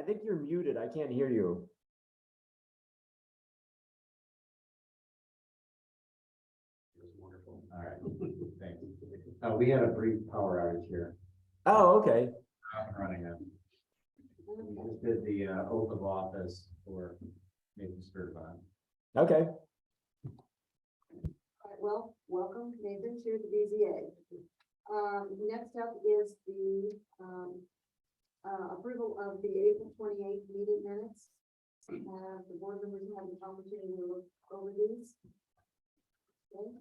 I think you're muted. I can't hear you. It was wonderful. All right, thanks. We had a brief power outage here. Oh, okay. Up and running now. We just did the oath of office for Nathan Sturdevant. Okay. All right, well, welcome Nathan to the BZA. Next up is the approval of the April 28th meeting minutes. The board members have the opportunity to look over these. Okay.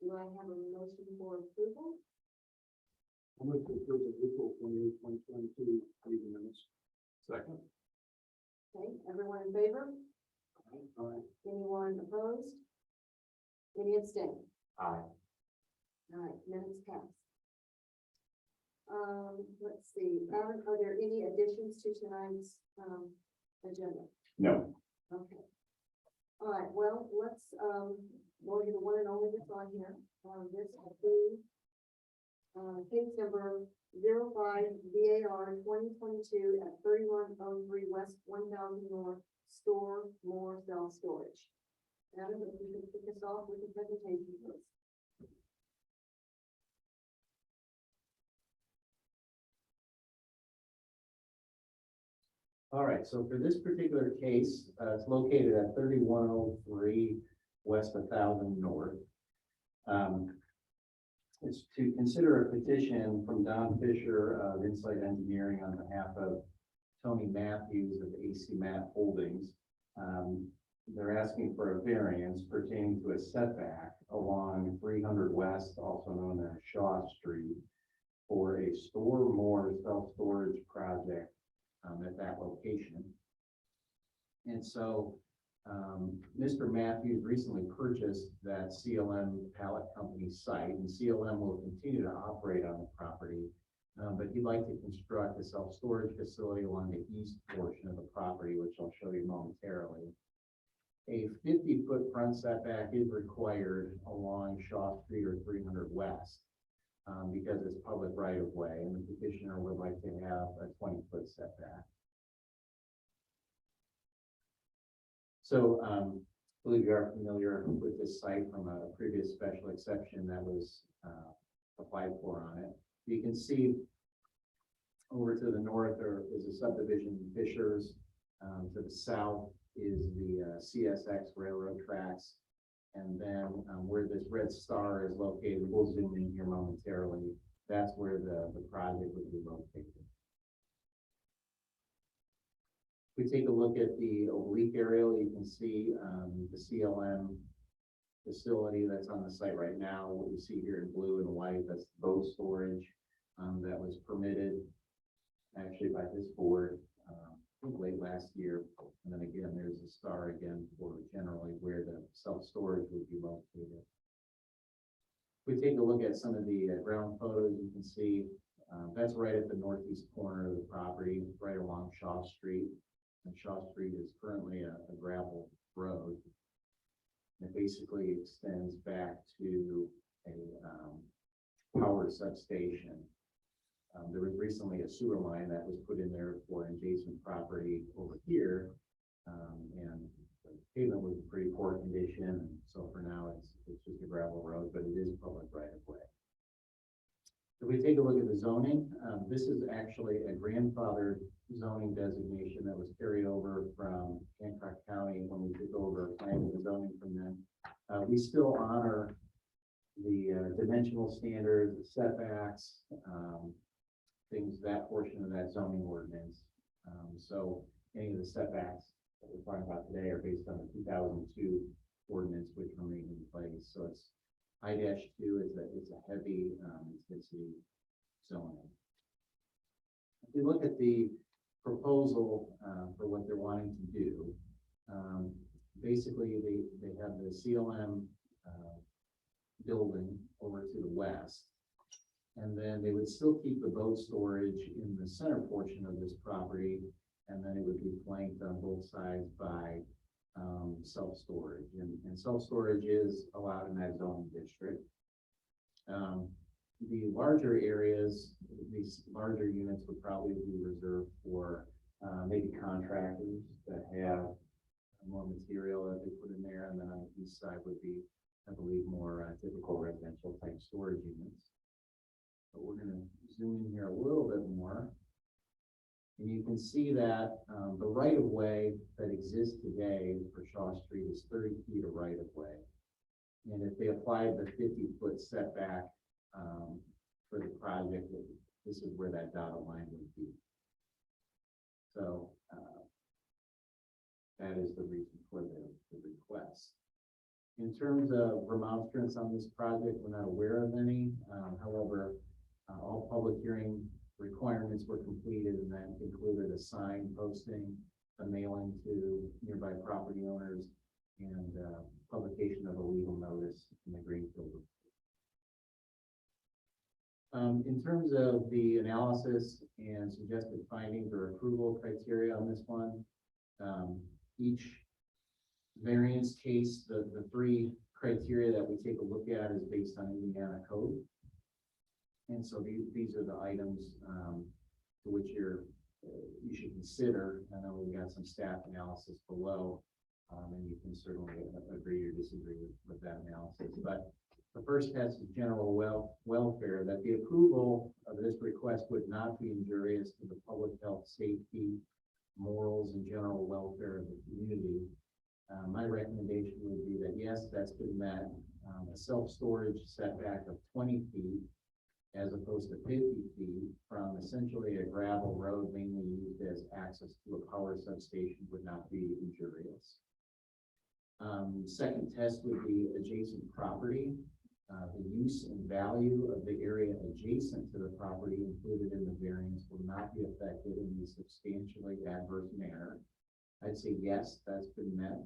Do I have a motion for approval? I'm going to approve the April 28, 2022 meeting minutes. Second. Okay, everyone in favor? All right. Anyone opposed? Any abstain? Aye. All right, minutes pass. Let's see, are there any additions to tonight's agenda? No. Okay. All right, well, let's go to the one and only that's on here. This will be case number 05 VAR 2022 at 3103 West 1000 North Store-Mor Self Storage. Adam, if you can kick us off with the presentation, please. All right, so for this particular case, it's located at 3103 West 1000 North. It's to consider a petition from Don Fisher of Insight Engineering on behalf of Tony Matthews of AC Matt Holdings. They're asking for a variance pertaining to a setback along 300 West, also known as Shaw Street, for a Store-Mor Self Storage project at that location. And so Mr. Matthews recently purchased that CLM pallet company site, and CLM will continue to operate on the property, but he'd like to construct a self-storage facility along the east portion of the property, which I'll show you momentarily. A 50-foot front setback is required along Shaw Street or 300 West because it's public right-of-way, and the petitioner would like to have a 20-foot setback. So I believe you are familiar with this site from a previous special exception that was applied for on it. You can see over to the north there is a subdivision Fishers. To the south is the CSX railroad tracks. And then where this red star is located, we'll zoom in here momentarily. That's where the project would be located. If we take a look at the oblique aerial, you can see the CLM facility that's on the site right now. What you see here in blue and white, that's boat storage that was permitted actually by this board I think late last year. And then again, there's a star again for generally where the self-storage would be located. If we take a look at some of the ground photos, you can see that's right at the northeast corner of the property, right along Shaw Street. And Shaw Street is currently a gravel road. It basically extends back to a power substation. There was recently a sewer line that was put in there for an adjacent property over here. And the pavement was in pretty poor condition. And so for now, it's just a gravel road, but it is public right of way. If we take a look at the zoning, this is actually a grandfathered zoning designation that was carried over from Hancock County when we took over planning and zoning from them. We still honor the dimensional standards, the setbacks, things, that portion of that zoning ordinance. So any of the setbacks that we're talking about today are based on the 2002 ordinance, which remain in place. So it's I-2 it's a heavy intensity zoning. If we look at the proposal for what they're wanting to do, basically they have the CLM building over to the west, and then they would still keep the boat storage in the center portion of this property, and then it would be flanked on both sides by self-storage, and self-storage is allowed in that zoning district. the larger areas, these larger units would probably be reserved for, maybe contractors that have more material that they put in there, and then on the east side would be, I believe, more typical residential type storage units. But we're gonna zoom in here a little bit more. And you can see that the right of way that exists today for Shaw Street is 30 feet of right of way. And if they applied the 50-foot setback for the project, this is where that dotted line would be. So that is the reason for the request. In terms of remonstrance on this project, we're not aware of any. However, all public hearing requirements were completed, and that included a sign posting, a mailing to nearby property owners, and publication of a legal notice in the Greenfield. In terms of the analysis and suggested findings or approval criteria on this one, each variance case, the three criteria that we take a look at is based on Indiana code. And so these are the items to which you should consider. I know we got some staff analysis below, and you can certainly agree or disagree with that analysis. But the first test is general welfare, that the approval of this request would not be injurious to the public health, safety, morals, and general welfare of the community. My recommendation would be that, yes, that's been met. A self-storage setback of 20 feet as opposed to 50 feet from essentially a gravel road mainly used as access to a power substation would not be injurious. Second test would be adjacent property. The use and value of the area adjacent to the property included in the variance will not be affected in a substantially adverse manner. I'd say yes, that's been met.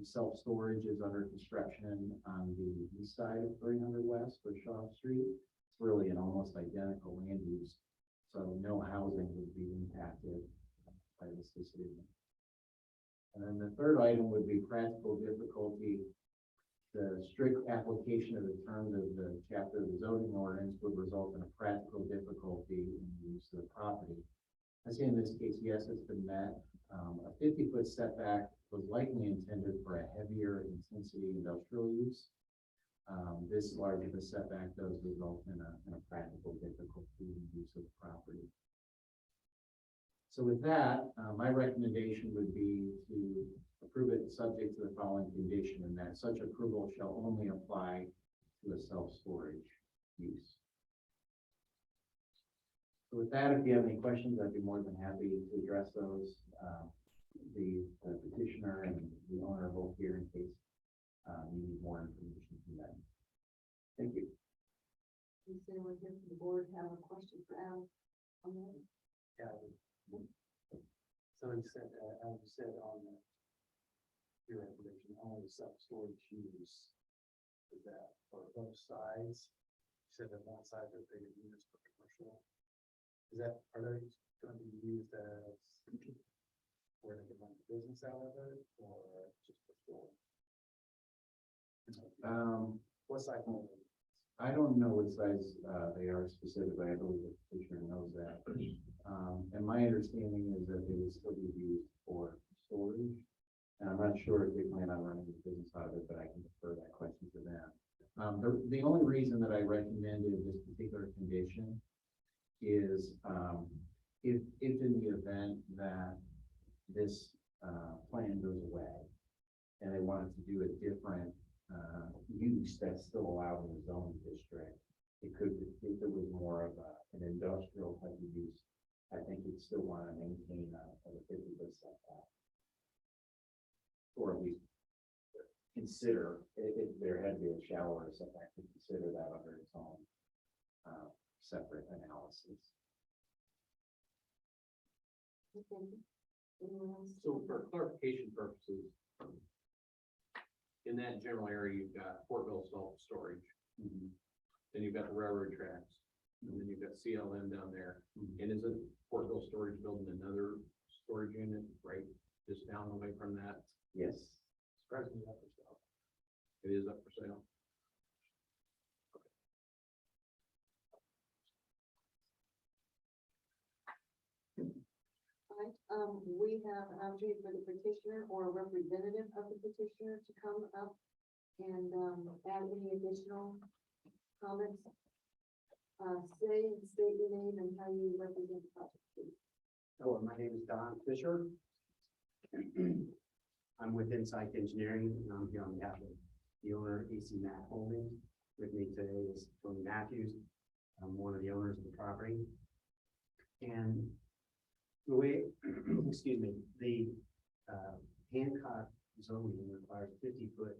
Self-storage is under construction on the east side of 300 West for Shaw Street. It's really an almost identical land use, so no housing would be impacted by this decision. And then the third item would be practical difficulty. The strict application of the terms of the chapter of the zoning ordinance would result in a practical difficulty in the use of the property. I say in this case, yes, it's been met. A 50-foot setback was likely intended for a heavier intensity industrial use. This large of a setback does result in a practical difficulty in the use of the property. So with that, my recommendation would be to approve it subject to the following condition, and that such approval shall only apply to a self-storage use. So with that, if you have any questions, I'd be more than happy to address those. The petitioner and the owner are both here in case you need more information from them. Thank you. Does anyone here from the board have a question for Al on that? Yeah. So you said, as you said on your information, only self-storage use, is that for both sides? You said that one side are bigger units for commercial. Are those going to be used as where they can run the business out of it, or just for storage? What size? I don't know what size they are specifically. I believe the petitioner knows that. And my understanding is that they would still be used for storage. And I'm not sure if they plan on running the business out of it, but I can defer that question to them. The only reason that I recommended this particular condition is if in the event that this plan goes away and they wanted to do a different use that's still allowed in the zoning district, it could, if it was more of an industrial type of use, I think you'd still want to maintain a 50-foot setback. Or at least consider, if there had to be a shallower setback, to consider that under its own separate analysis. Okay. Anyone else? So for clarification purposes, in that general area, you've got Fortville Self Storage, then you've got the railroad tracks, and then you've got CLM down there. And isn't Fortville Storage building another storage unit right just down the way from that? Yes. Surprisingly up for sale. It is up for sale. we have an opportunity for the petitioner or a representative of the petitioner to come up and, add any additional comments. State your name and how you represent the project, please. Hello, my name is Don Fisher. I'm with Insight Engineering, and I'm here on behalf of the owner, AC Mac Holdings. With me today is Tony Matthews. I'm one of the owners of the property. And the way, excuse me, the Hancock zoning requires 50-foot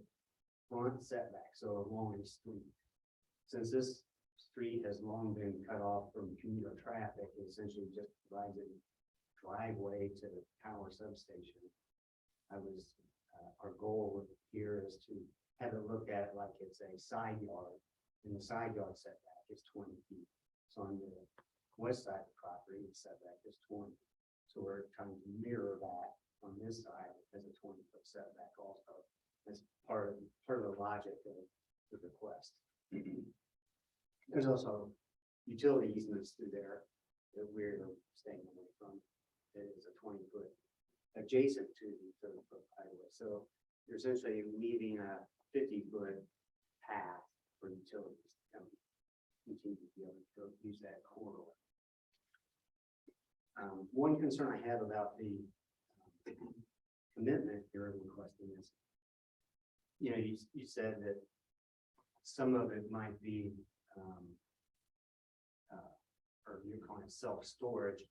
front setback, so along the street. Since this street has long been cut off from commuter traffic, it essentially just provides a driveway to the power substation. Our goal here is to have it looked at like it's a side yard, and the side yard setback is 20 feet. So on the west side of the property, the setback is 20. So we're trying to mirror that on this side as a 20-foot setback also. That's part of the logic of the request. There's also utility easements through there that we're staying away from. It is a 20-foot adjacent to the 30-foot highway. So you're essentially leaving a 50-foot path for utilities to come continue to be able to use that corridor. One concern I have about the commitment you're requesting is, you said that some of it might be, or you're calling it self-storage.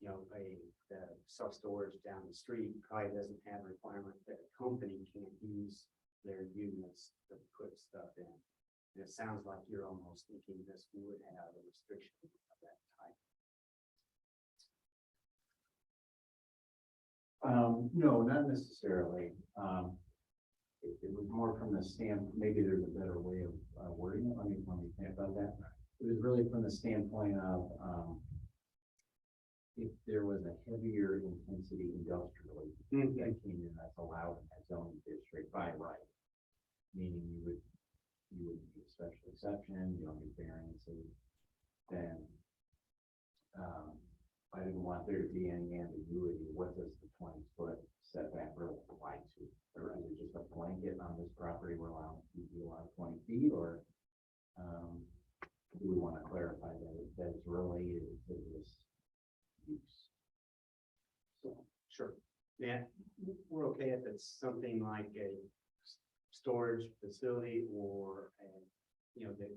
The self-storage down the street probably doesn't have a requirement that a company can't use their units to put stuff in. And it sounds like you're almost thinking this would have a restriction of that type. No, not necessarily. It was more from the maybe there's a better way of wording it. Let me think about that. It was really from the standpoint of if there was a heavier intensity industrially that came in that's allowed in that zoning district by right, meaning you would need a special exception, you don't need variances, then I didn't want there to be any ambiguity. What does the 20-foot setback really apply to? Or is it just a blanket on this property we're allowed to be allowed 20 feet, or do we want to clarify that it's related to this use? So, sure. Yeah, we're okay if it's something like a storage facility or that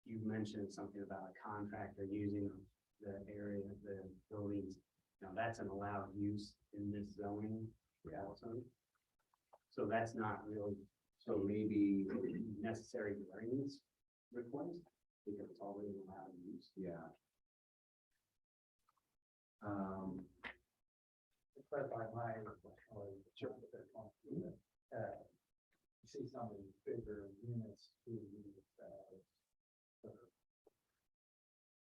you mentioned something about a contractor using the area, the buildings. That's an allowed use in this zoning also. So that's not really, so maybe necessary variance request because it's already allowed use. Yeah. To clarify my question, you see some of these bigger units who use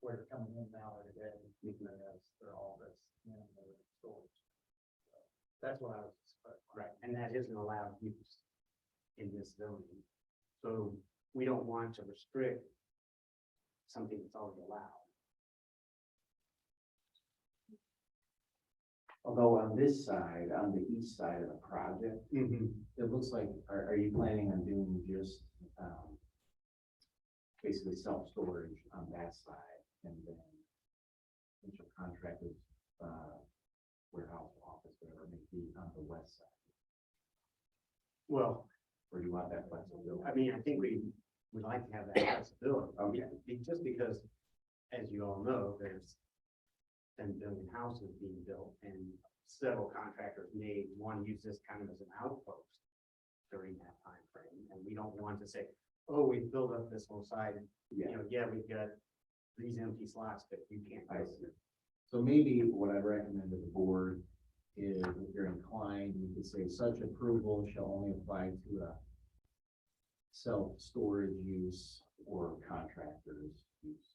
where they're coming in now today, because they're all this, they're storage. So that's what I was Right, and that isn't allowed use in this zoning. So we don't want to restrict something that's already allowed. Although on this side, on the east side of the project, it looks like, are you planning on doing just basically self-storage on that side, and then potential contractors, warehouse, office, whatever it may be, on the west side? Well, Or do you want that flexibility? I mean, I think we'd like to have that flexibility. Okay. Just because, as you all know, there's 10 billion houses being built, and several contractors may want to use this kind of as an outpost during that time frame. And we don't want to say, oh, we filled up this whole side, and we've got these empty slots, but you can't. I see. So maybe what I recommend to the board is, if you're inclined, you could say such approval shall only apply to a self-storage use or contractors use.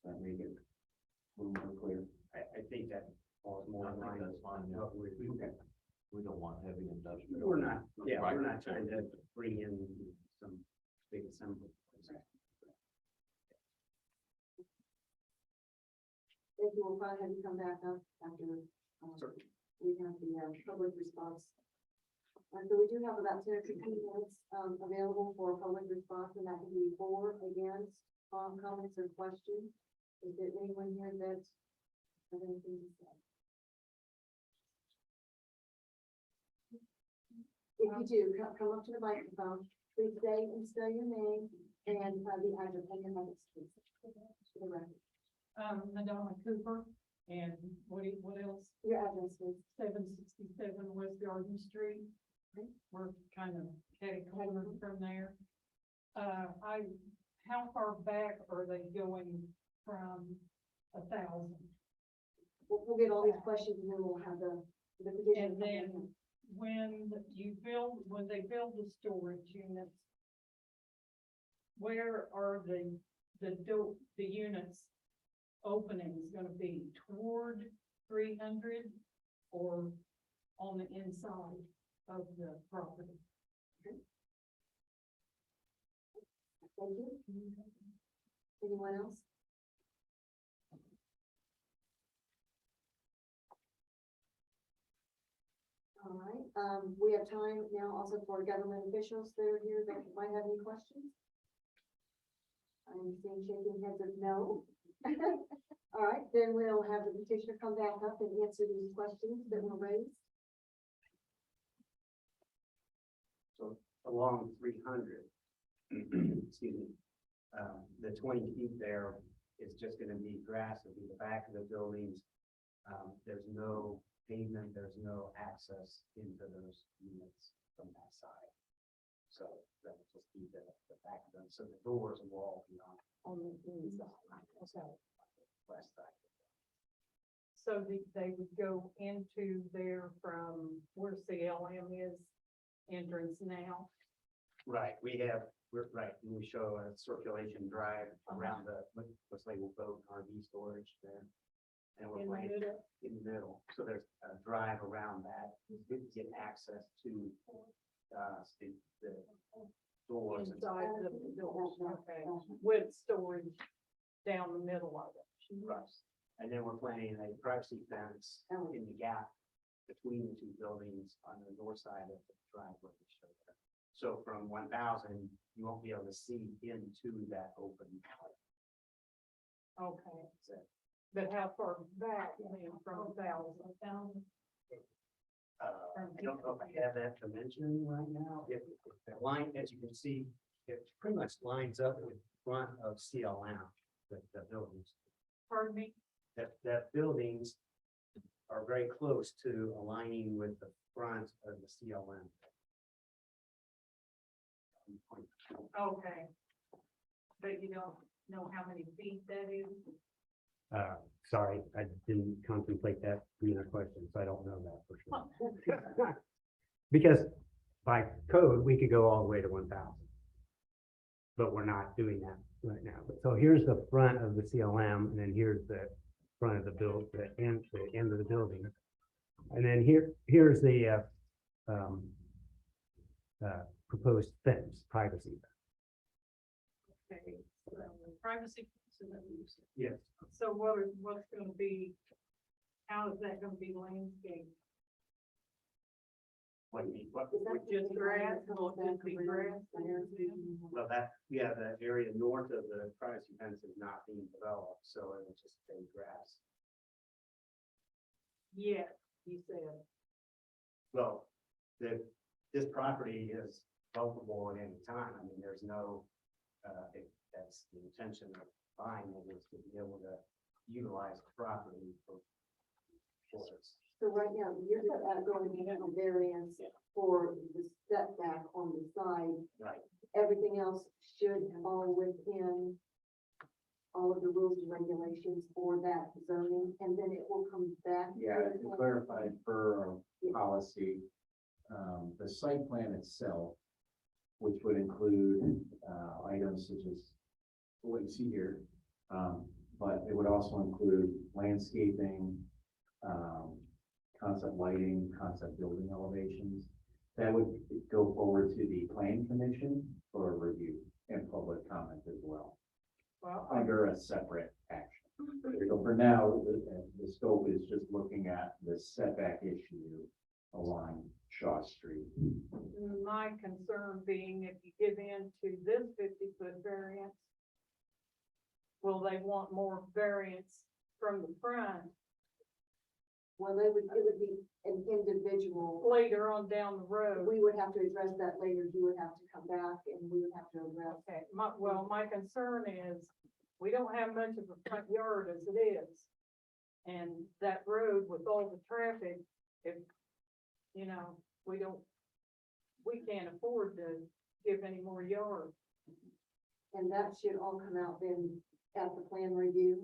Does that make it a little more clear? I think that falls more in line. That's fine, yeah. Okay. We don't want heavy industrial. We're not trying to bring in some big assembly. Thank you, we'll probably have you come back up after, we have the, public response. And so we do have about 10 or 15 minutes, available for public response, and that can be for, against, comments or questions. Is there anyone here that has anything to say? If you do, come up to the microphone, please say and spell your name and, the address and your mother's, please. For the record. Madonna Cooper, and what else? Your address, please. 767 West Garden Street. We're kind of catty corner from there. How far back are they going from 1,000? We'll get all these questions and then we'll have the petition. And then when they build the storage units, where are the units openings gonna be? Toward 300 or on the inside of the property? Thank you. Anyone else? All right, we have time now also for government officials that are here that might have any questions. I'm seeing shaking heads of no. All right, then we'll have the petitioner come back up and answer these questions that were raised. So along 300, excuse me, the 20 feet there is just gonna be grass, it'll be the back of the buildings. There's no pavement, there's no access into those units from that side. So that would just be the back of them, so the doors will all be on the inside, okay, west side. So they would go into there from where CLM is entrance now? Right, we're right, and we show a circulation drive around the, what's labeled boat RV storage there. And we're In the right middle? in the middle, so there's a drive around that, to get access to, the doors. and- Inside the doors, okay, with storage down the middle of it. Right. And then we're planning a privacy fence in the gap between the two buildings on the north side of the driveway. we showed there. So from 1,000, you won't be able to see into that open alley. Okay, So, but how far back, from 1,000? I don't know if I have that dimension right now. If the line, as you can see, it pretty much lines up with front of CLM, the buildings. Pardon me? That buildings are very close to aligning with the front of the CLM. Okay. But you don't know how many feet that is? Sorry, I didn't contemplate that being a question, so I don't know that for sure. Because by code, we could go all the way to 1,000. But we're not doing that right now. So here's the front of the CLM, and then here's the front of the the end of the building. And then here's the proposed fence, privacy. Okay, so privacy. Yes. So what's gonna be, how is that gonna be landscaped? What you mean? What? Just grass, will it just be grass? Well, the area north of the privacy fence is not being developed, so it will just stay grass. Yeah, you said. Well, this property is developable at any time. I mean, there's no, that's the intention of buying it, is to be able to utilize the property for its. So right now, you're going to have a variance for the setback on the side. Right. Everything else should fall within all of the rules and regulations for that zoning, and then it will come back. Yeah, to clarify per our policy, the site plan itself, which would include, items such as what you see here, but it would also include landscaping, concept lighting, concept building elevations. That would go forward to the planning commission for review and public comment as well, Well, under a separate action. So for now, the scope is just looking at the setback issue along Shaw Street. My concern being if you give in to this 50-foot variance, will they want more variance from the front Well, it would be an individual. later on down the road? We would have to address that later. You would have to come back and we would have to address. Okay, my concern is, we don't have much of a front yard as it is. And that road with all the traffic, if, you know, we can't afford to give any more yard. And that should all come out then at the plan review,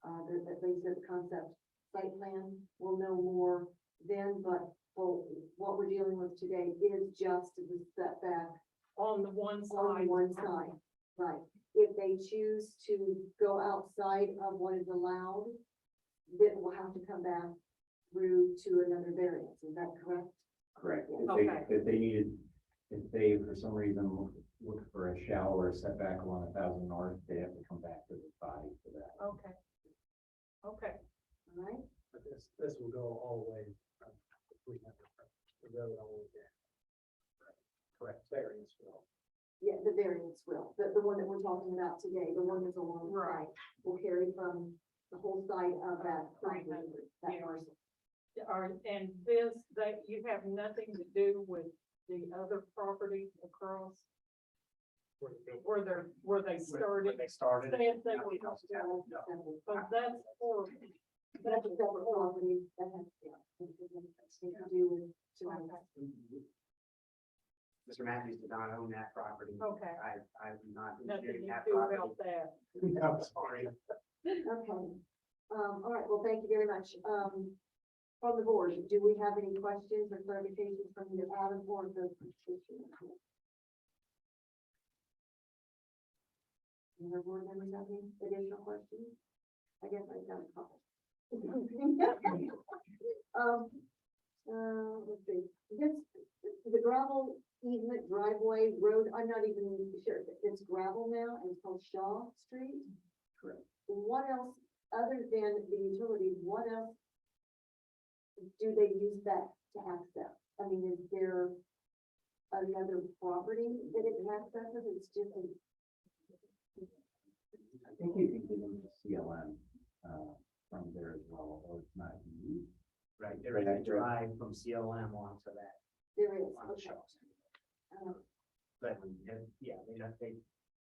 at least at the concept site plan. We'll know more then, but well, what we're dealing with today is just the setback On the one on side. one side, right? If they choose to go outside of what is allowed, then we'll have to come back through to another variance. Is that correct? Correct. Okay. If they for some reason look for a shallower setback along 1,000 North, they have to come back to the body for that. Okay. Okay, All right? But this will go all the way from, if we have the road all the way down. Correct, variance will. Yeah, the variance will, the one that we're talking about today, the one that's along the Right. side, will carry from the whole side of that property, 300, that yeah. parcel. and this, that you have nothing to do with the other property across where they started. They started. Same thing we have to do. So that's horrible. That's a separate property, that has, yeah, nothing to do with tonight. Mr. Matthews did not own that property. Okay. I'm not Nothing sharing you that do property. about that. I'm sorry. Okay, all right, well, thank you very much. From the board, do we have any questions or clarifications from either Adam or the petitioner? Any other board members have any additional questions? I guess I've got a couple. Let's see, the gravel easement driveway road, I'm not even sure, it's gravel now, and it's called Shaw Street? Correct. What else, other than the utilities, what else do they use that to access? I mean, is there another property that it accesses? It's just a. I think you can get into CLM from there as well, or it's not used. Right, there is a drive from CLM onto that, There is, on okay. Shaw Street. Um, But, yeah, they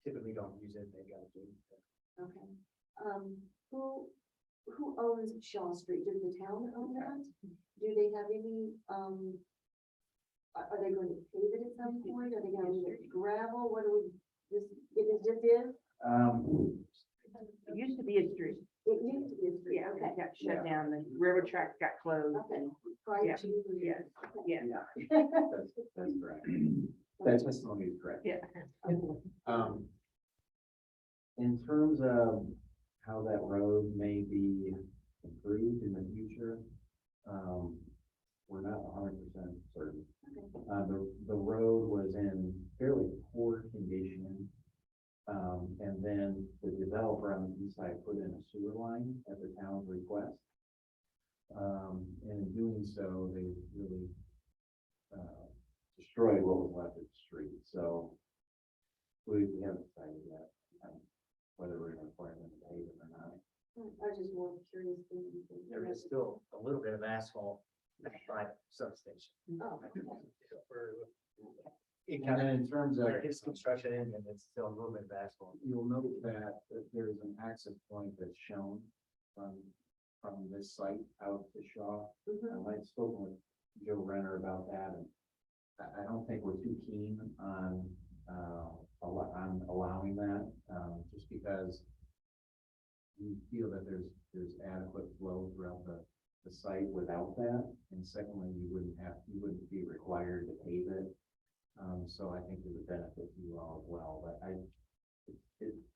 typically don't use it, they gotta do it. Okay, who owns Shaw Street? Does the town own that? Do they have any, are they going to pave it at some point? Are they gonna leave it gravel? What do we, it just is? It used to be a street. It used to be a street, Yeah, okay. it got shut down. The railroad track got closed. Okay, and prior Yeah, to. yeah, yeah, That's correct. That testimony is correct. yeah. In terms of how that road may be improved in the future, we're not 100% certain. The road was in fairly poor condition. And then the developer on the east side put in a sewer line at the town's request. And in doing so, they really destroyed what was left of the street. So we haven't decided yet whether we're going to require them to pave it or not. I was just more curious. There is still a little bit of asphalt by the substation. Oh, It And kind then of, in terms of, where his construction ended, and it's still a little bit of asphalt. you'll note that there's an access point that's shown from this site out to Shaw. mhm. I've spoken with Joe Renner about that, and I don't think we're too keen on allowing that, just because we feel that there's adequate flow throughout the site without that. And secondly, you wouldn't be required to pave it. So I think it would benefit you all as well, but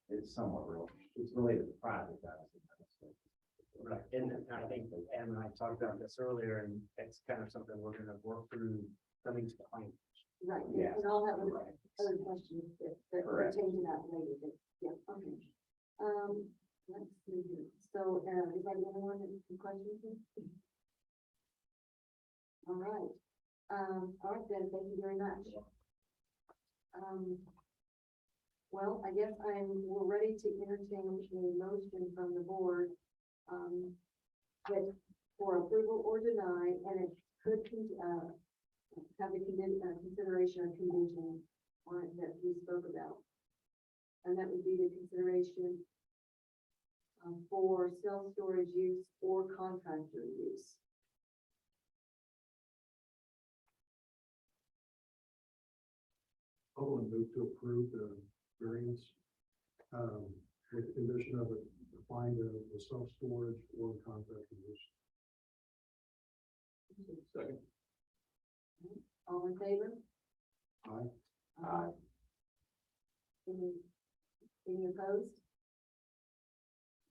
it's somewhat real, it's related to the project, obviously. Right, and I think Adam and I talked about this earlier, and it's kind of something we're gonna work through coming to the plan. Right, Yeah. and I'll have Right. other questions that Correct. pertain to that later, but, yeah, okay. Let's see here. So, is that anyone that has questions? All right, then, thank you very much. Well, I guess we're ready to entertain a motion from the board, that for approval or deny, and it could, have the consideration of condition on it that we spoke about. And that would be the consideration for self-storage use or contractor use. I'll move to approve the variance, with the condition of it applying to the self-storage or contract use. Second. All in favor? Aye. Any opposed?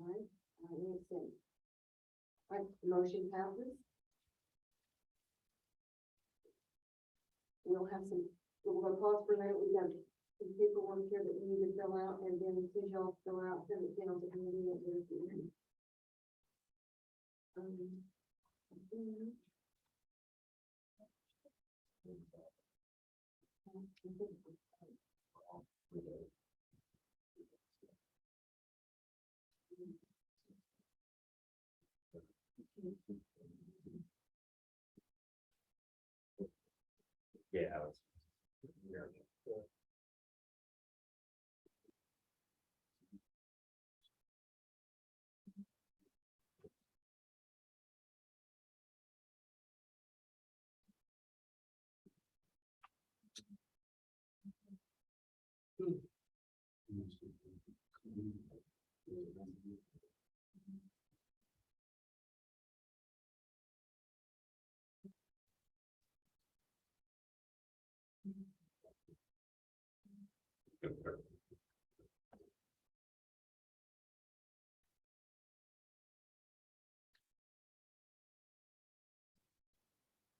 All right, any abstain? All right, the motion passes. We'll gonna pause for a minute. We have some paperwork here that we need to fill out, and then as soon as y'all fill out, send it down to the meeting at the end. Yeah. I was-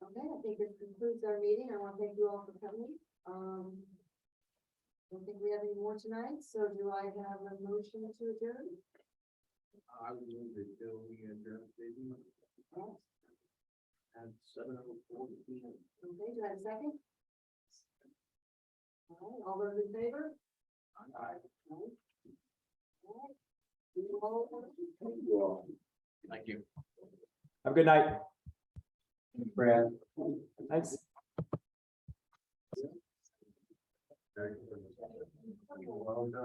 Okay, I think this concludes our meeting. I want to thank you all for coming. Don't think we have any more tonight, so do I have a motion to adjourn? I would move that we adjourn meeting All at 7:04 p.m. right, okay, do I have a second? All right, all those in favor? Aye. All right. You all- Thank you all. Thank you. Have a good night. Brad. Thanks. Well done.